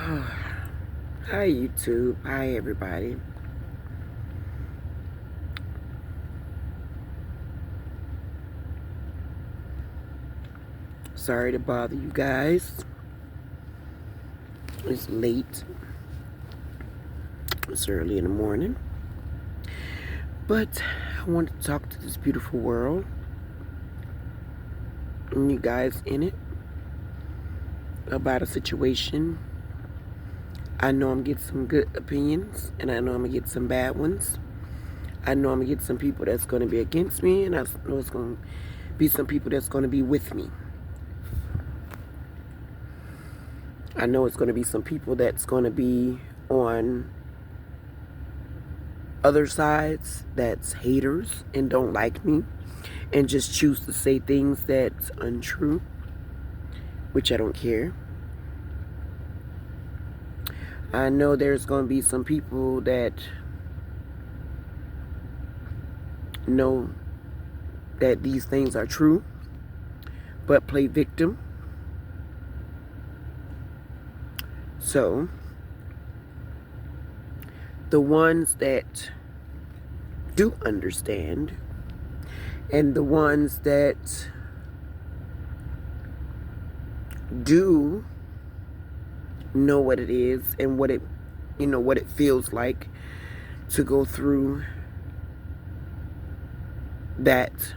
Hi YouTube. Hi everybody. Sorry to bother you guys. It's late. It's early in the morning. But I wanted to talk to this beautiful world. And you guys in it. About a situation. I know I'm going to get some good opinions. And I know I'm going to get some bad ones. I know I'm going to get some people that's going to be against me. And I know it's going to be some people that's going to be with me. I know it's going to be some people that's going to be on other sides that's haters and don't like me and just choose to say things that's untrue, which I don't care. I know there's going to be some people that know that these things are true but play victim. So the ones that do understand and the ones that do know what it is and what it feels like to go through that,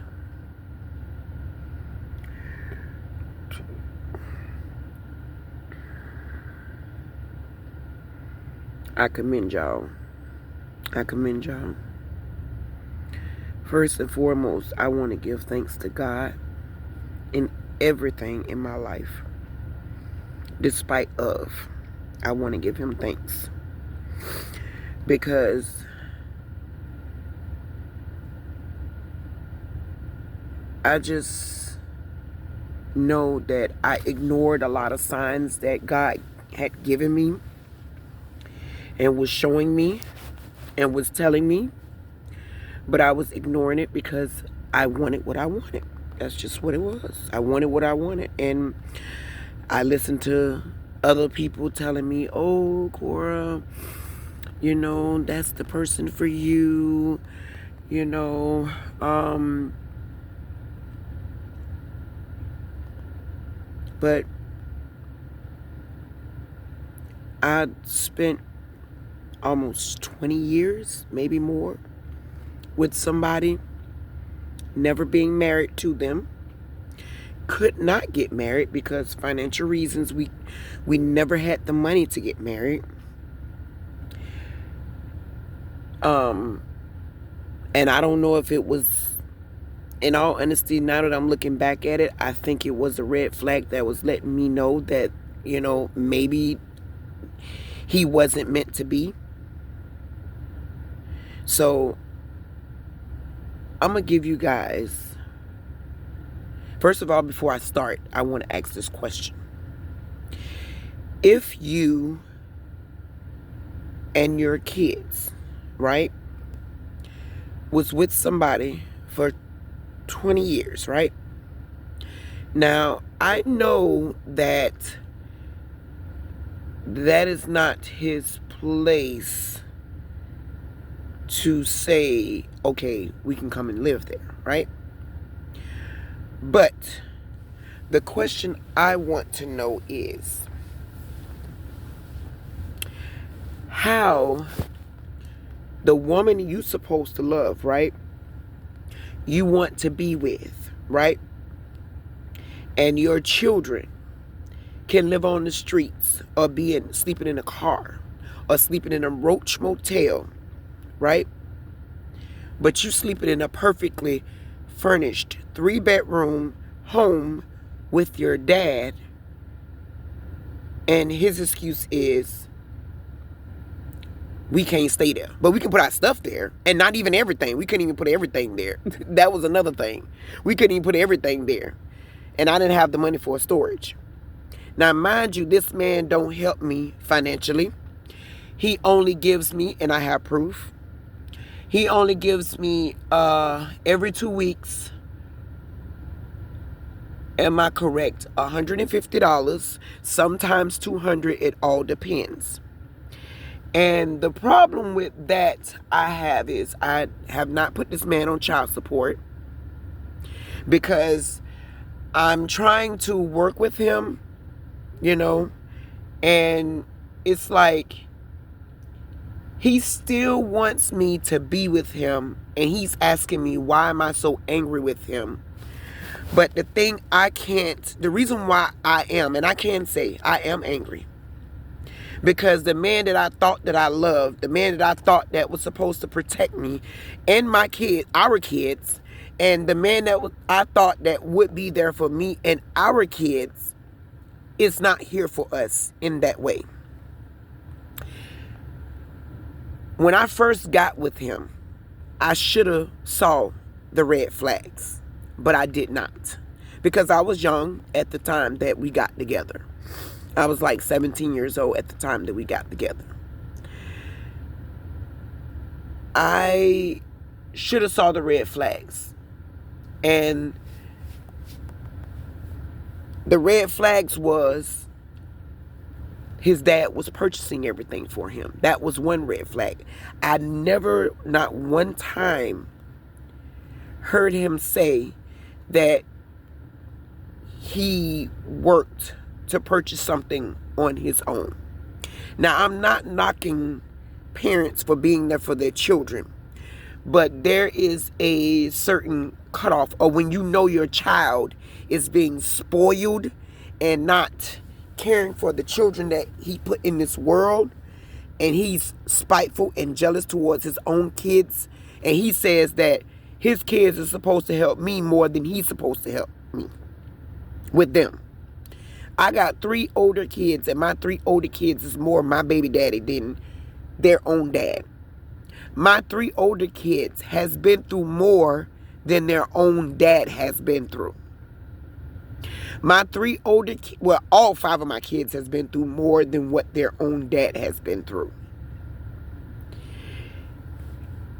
I commend y'all. I commend y'all. First and foremost, I want to give thanks to God in everything in my life. Despite of, I want to give him thanks. Because I just know that I ignored a lot of signs that God had given me and was showing me and was telling me, but I was ignoring it because I wanted what I wanted. That's just what it was. I wanted what I wanted, and I listened to other people telling me, oh, Cora, that's the person for you, but I spent almost 20 years, maybe more, with somebody, never being married to them. Could not get married because financial reasons. We never had the money to get married. And I don't know if it was, in all honesty, now that I'm looking back at it, I think it was a red flag that was letting me know that, maybe he wasn't meant to be. So I'm going to give you guys, first of all, before I start, I want to ask this question. If you and your kids, right, was with somebody for 20 years, right? Now, I know that is not his place to say, okay, we can come and live there, right? But the question I want to know is, how the woman you supposed to love, right, you want to be with, right, and your children can live on the streets or sleeping in a car or sleeping in a roach motel, right? But you sleeping in a perfectly furnished 3-bedroom home with your dad, and his excuse is, we can't stay there, but we can put our stuff there. And not even everything. We couldn't even put everything there. That was another thing. We couldn't even put everything there. And I didn't have the money for storage. Now, mind you, this man don't help me financially. He only gives me, and I have proof, he only gives me every 2 weeks Am I correct? $150, sometimes $200. It all depends. And the problem with that I have is I have not put this man on child support because I'm trying to work with him, and it's like he still wants me to be with him, and he's asking me why am I so angry with him. But the reason why I am, and I can say I am angry, because the man that I thought that I loved, the man that I thought that was supposed to protect me and my kids, our kids, and the man that I thought that would be there for me and our kids is not here for us in that way. When I first got with him, I should have saw the red flags, but I did not, because I was young at the time that we got together. I was like 17 years old at the time that we got together. I should have saw the red flags. And the red flags was his dad was purchasing everything for him. That was one red flag. I never, not one time, heard him say that he worked to purchase something on his own. Now, I'm not knocking parents for being there for their children, but there is a certain cutoff, or when you know your child is being spoiled and not caring for the children that he put in this world, and he's spiteful and jealous towards his own kids, and he says that his kids are supposed to help me more than he's supposed to help me with them. I got 3 older kids, and my 3 older kids is more my baby daddy than their own dad. My 3 older kids has been through more than their own dad has been through. My 3 older kids, well, all 5 of my kids has been through more than what their own dad has been through.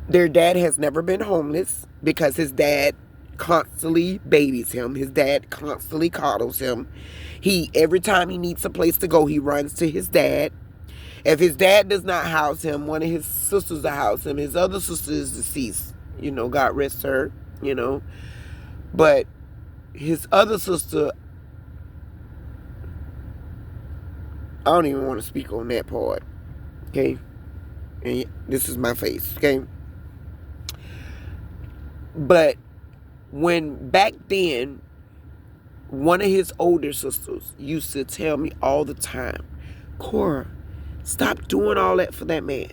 Their dad has never been homeless because his dad constantly babies him. His dad constantly coddles him. Every time he needs a place to go, he runs to his dad. If his dad does not house him, one of his sisters will house him. His other sister is deceased. God rest her, But his other sister, I don't even want to speak on that part. Okay? And this is my face. Okay? But when back then, one of his older sisters used to tell me all the time, Cora, stop doing all that for that man.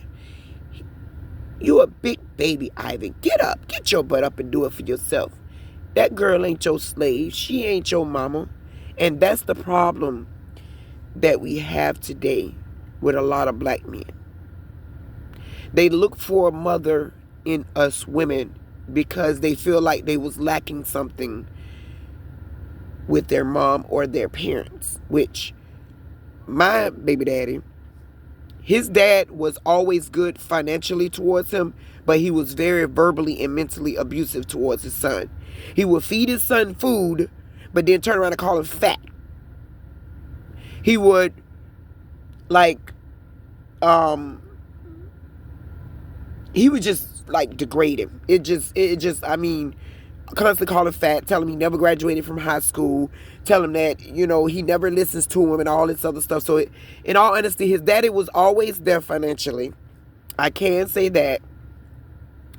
You a big baby, Ivan. Get up. Get your butt up and do it for yourself. That girl ain't your slave. She ain't your mama. And that's the problem that we have today with a lot of black men. They look for a mother in us women because they feel like they was lacking something with their mom or their parents, which my baby daddy, his dad was always good financially towards him, but he was very verbally and mentally abusive towards his son. He would feed his son food, but then turn around and call him fat. He would he would just degrade him. Constantly call him fat, tell him he never graduated from high school, tell him that, he never listens to him and all this other stuff. So in all honesty, his daddy was always there financially. I can say that.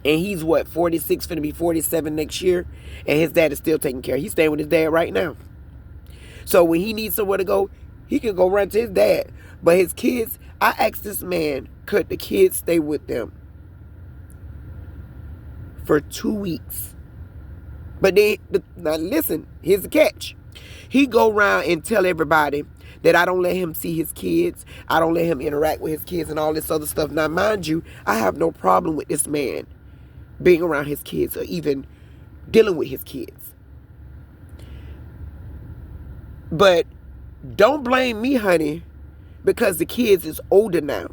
And he's 46, finna be 47 next year. And his dad is still taking care. He's staying with his dad right now. So when he needs somewhere to go, he can go run to his dad. But his kids, I asked this man, could the kids stay with them for 2 weeks? But now listen, here's the catch. He go around and tell everybody that I don't let him see his kids. I don't let him interact with his kids and all this other stuff. Now, mind you, I have no problem with this man being around his kids or even dealing with his kids. But don't blame me, honey, because the kids is older now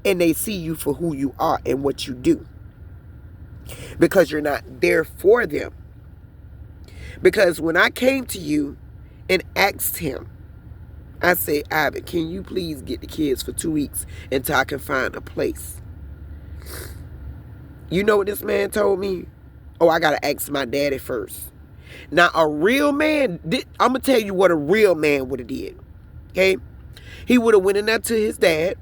and they see you for who you are and what you do. Because you're not there for them. Because when I came to you and asked him, I say, Ivan, can you please get the kids for 2 weeks until I can find a place? You know what this man told me? Oh, I got to ask my daddy first. Now, a real man, I'm going to tell you what a real man would have did. Okay? He would have went in there to his dad.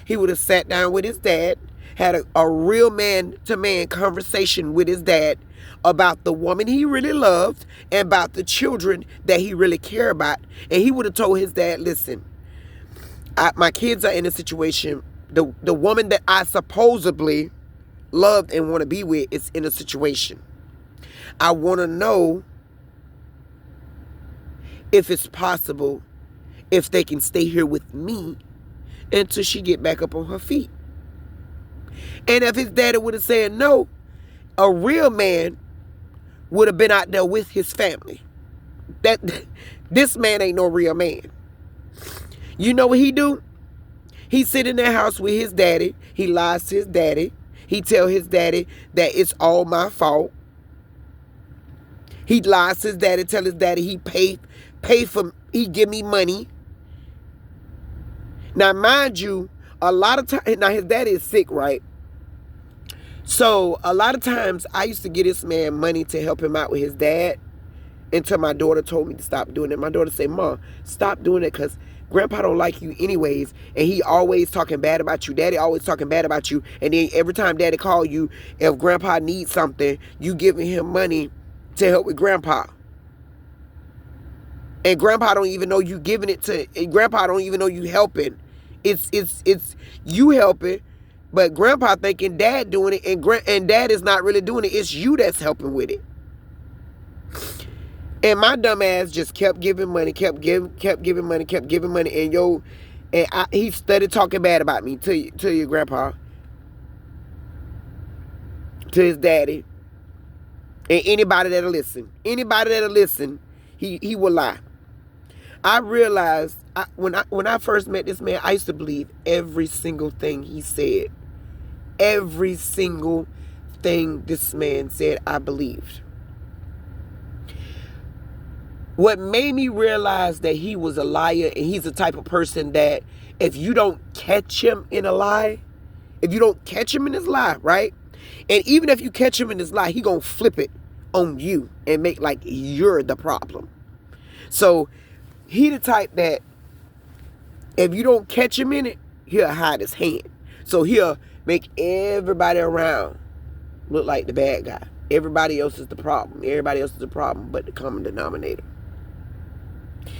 He would have sat down with his dad, had a real man-to-man conversation with his dad about the woman he really loved and about the children that he really cared about. And he would have told his dad, listen, my kids are in a situation, the woman that I supposedly loved and want to be with is in a situation. I want to know if it's possible, if they can stay here with me until she get back up on her feet. And if his daddy would have said no, a real man would have been out there with his family. This man ain't no real man. You know what he do? He sit in that house with his daddy. He lies to his daddy. He tell his daddy that it's all my fault. He lies to his daddy, tell his daddy he he give me money. Now, mind you, a lot of times, now his daddy is sick, right? So a lot of times I used to get this man money to help him out with his dad until my daughter told me to stop doing it. My daughter said, Mom, stop doing it because Grandpa don't like you anyways, and he always talking bad about you. Daddy always talking bad about you, and then every time Daddy call you, if Grandpa needs something, you giving him money to help with Grandpa. And Grandpa don't even know you giving it to, and Grandpa don't even know you helping. It's you helping, but Grandpa thinking Dad doing it, and Dad is not really doing it. It's you that's helping with it. And my dumb ass just kept giving money, kept giving money, and he started talking bad about me to your grandpa, to his daddy, and anybody that'll listen, he will lie. I realized when I first met this man, I used to believe every single thing he said. Every single thing this man said, I believed. What made me realize that he was a liar, and he's the type of person that if you don't catch him in a lie, if you don't catch him in his lie, right? And even if you catch him in his lie, he gonna flip it on you and make like you're the problem. So he the type that if you don't catch him in it, he'll hide his hand. So he'll make everybody around look like the bad guy. Everybody else is the problem. Everybody else is the problem but the common denominator.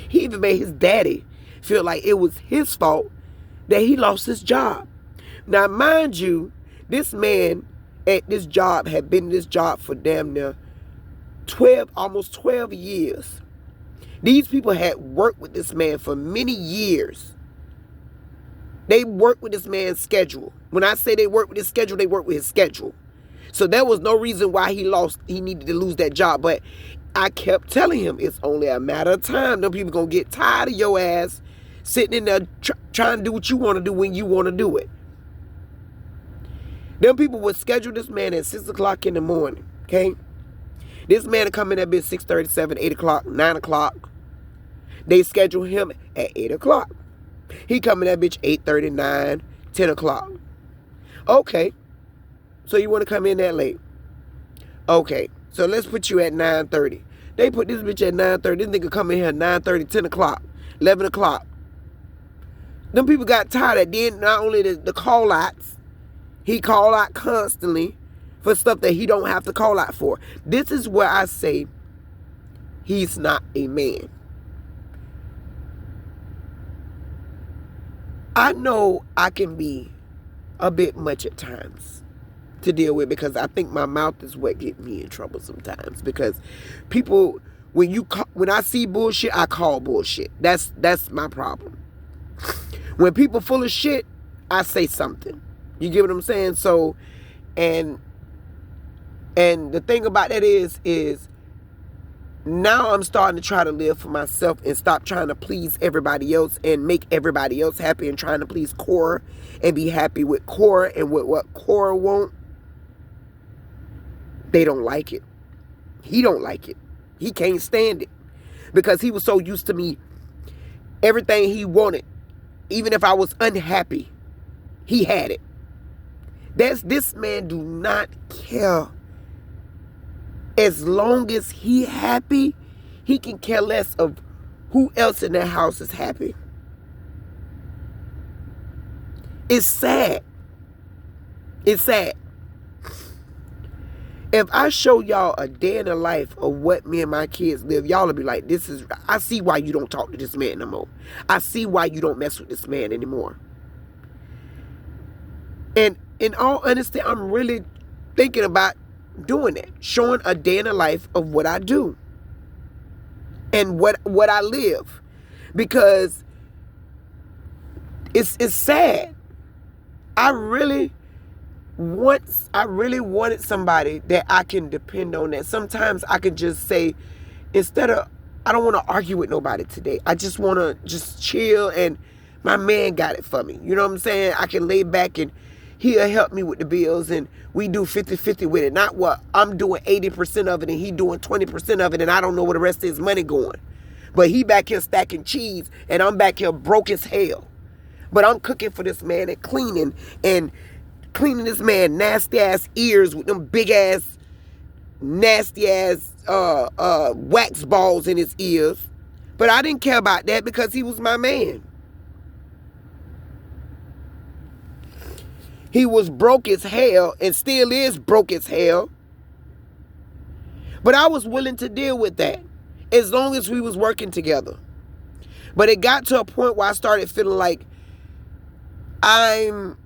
He even made his daddy feel like it was his fault that he lost his job. Now, mind you, this man at this job had been in this job for damn near almost 12 years. These people had worked with this man for many years. They worked with this man's schedule. When I say they worked with his schedule, they worked with his schedule. So there was no reason why he needed to lose that job. But I kept telling him it's only a matter of time. Them people going to get tired of your ass sitting in there trying to do what you want to do when you want to do it. Them people would schedule this man at 6 o'clock in the morning, okay? This man would come in at 6:30, 7, 8 o'clock, 9 o'clock. They schedule him at 8 o'clock. He come in that bitch 8:30, 9, 10 o'clock. Okay. So you want to come in that late? Okay. So let's put you at 9:30. They put this bitch at 9:30. This nigga come in here at 9:30, 10 o'clock, 11 o'clock. Them people got tired of then not only the call outs, he call out constantly for stuff that he don't have to call out for. This is where I say he's not a man. I know I can be a bit much at times to deal with because I think my mouth is what gets me in trouble sometimes. Because people, when I see bullshit, I call bullshit. That's my problem. When people full of shit, I say something. You get what I'm saying? So, and the thing about that is now I'm starting to try to live for myself and stop trying to please everybody else and make everybody else happy and trying to please Cora and be happy with Cora and with what Cora want. They don't like it. He don't like it. He can't stand it. because he was so used to me. Everything he wanted, even if I was unhappy, he had it. This man do not care. As long as he happy, he can care less of who else in that house is happy. It's sad. It's sad. If I show y'all a day in the life of what me and my kids live, y'all will be like, I see why you don't talk to this man no more. I see why you don't mess with this man anymore. And in all honesty, I'm really thinking about doing that. Showing a day in the life of what I do. And what I live. Because it's sad. I really wanted somebody that I can depend on, that sometimes I could just say, I don't want to argue with nobody today. I just want to just chill, and my man got it for me. You know what I'm saying? I can lay back and he'll help me with the bills, and we do 50-50 with it. Not what I'm doing 80% of it and he doing 20% of it, and I don't know where the rest of his money going. But he back here stacking cheese and I'm back here broke as hell. But I'm cooking for this man and cleaning this man nasty ass ears with them big ass nasty ass wax balls in his ears. But I didn't care about that because he was my man. He was broke as hell and still is broke as hell. But I was willing to deal with that as long as we was working together. But it got to a point where I started feeling like I'm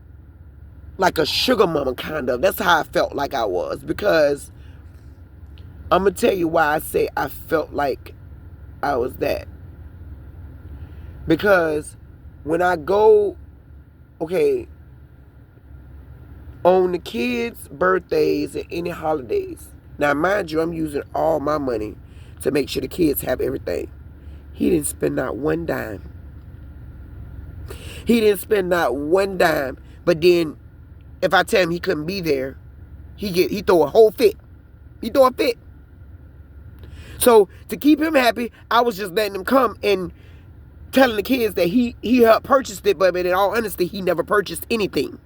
like a sugar mama, kind of. That's how I felt like I was. Because I'm going to tell you why I say I felt like I was that. Because when I go, okay, on the kids' birthdays and any holidays. Now, mind you, I'm using all my money to make sure the kids have everything. He didn't spend not one dime. He didn't spend not one dime. But then, if I tell him he couldn't be there, he throw a whole fit. He throw a fit. So, to keep him happy, I was just letting him come and telling the kids that he helped purchase it, but in all honesty, he never purchased anything.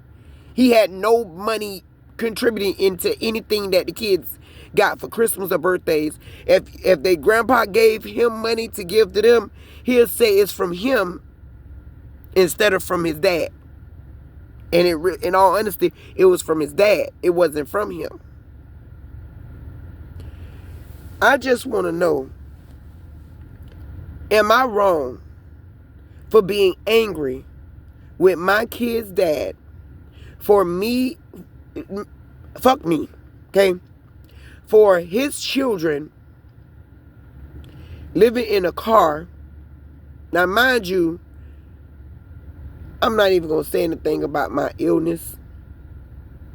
He had no money contributing into anything that the kids got for Christmas or birthdays. If their grandpa gave him money to give to them, he'll say it's from him instead of from his dad. And in all honesty, it was from his dad. It wasn't from him. I just want to know, am I wrong for being angry with my kid's dad for me, fuck me, okay, for his children living in a car? Now, mind you, I'm not even going to say anything about my illness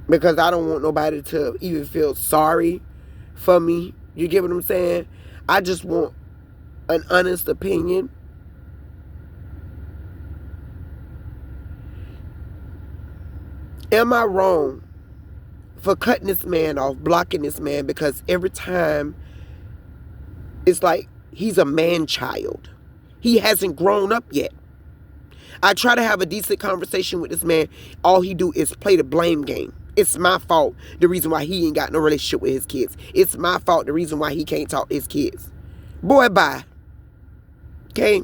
because I don't want nobody to even feel sorry for me. You get what I'm saying? I just want an honest opinion. Am I wrong for cutting this man off, blocking this man? Because every time it's like he's a man-child. He hasn't grown up yet. I try to have a decent conversation with this man. All he do is play the blame game. It's my fault, the reason why he ain't got no relationship with his kids. It's my fault, the reason why he can't talk to his kids. Boy, bye. Okay?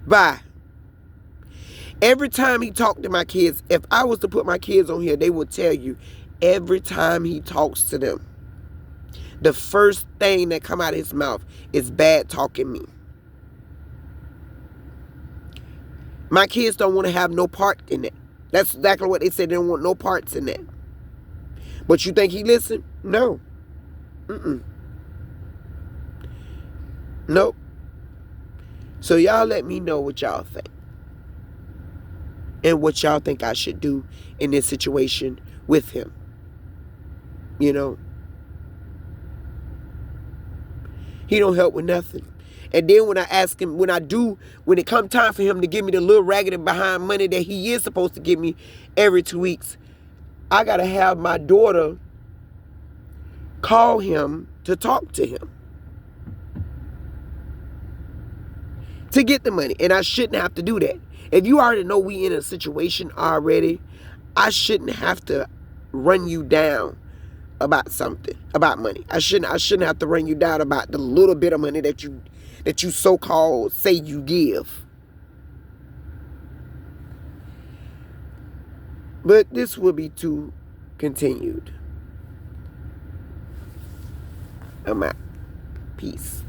Bye. Every time he talked to my kids, if I was to put my kids on here, they would tell you, every time he talks to them, the first thing that come out of his mouth is bad talking me. My kids don't want to have no part in it. That's exactly what they said. They don't want no parts in that. But you think he listened? No. Nope. So y'all let me know what y'all think. And what y'all think I should do in this situation with him. You know. He don't help with nothing. And then when I ask him, when it come time for him to give me the little raggedy behind money that he is supposed to give me every 2 weeks, I got to have my daughter call him to talk to him. to get the money. And I shouldn't have to do that. If you already know we in a situation already, I shouldn't have to run you down about something, about money. I shouldn't have to run you down about the little bit of money that you so-called say you give. But this will be too continued. I'm out. Peace.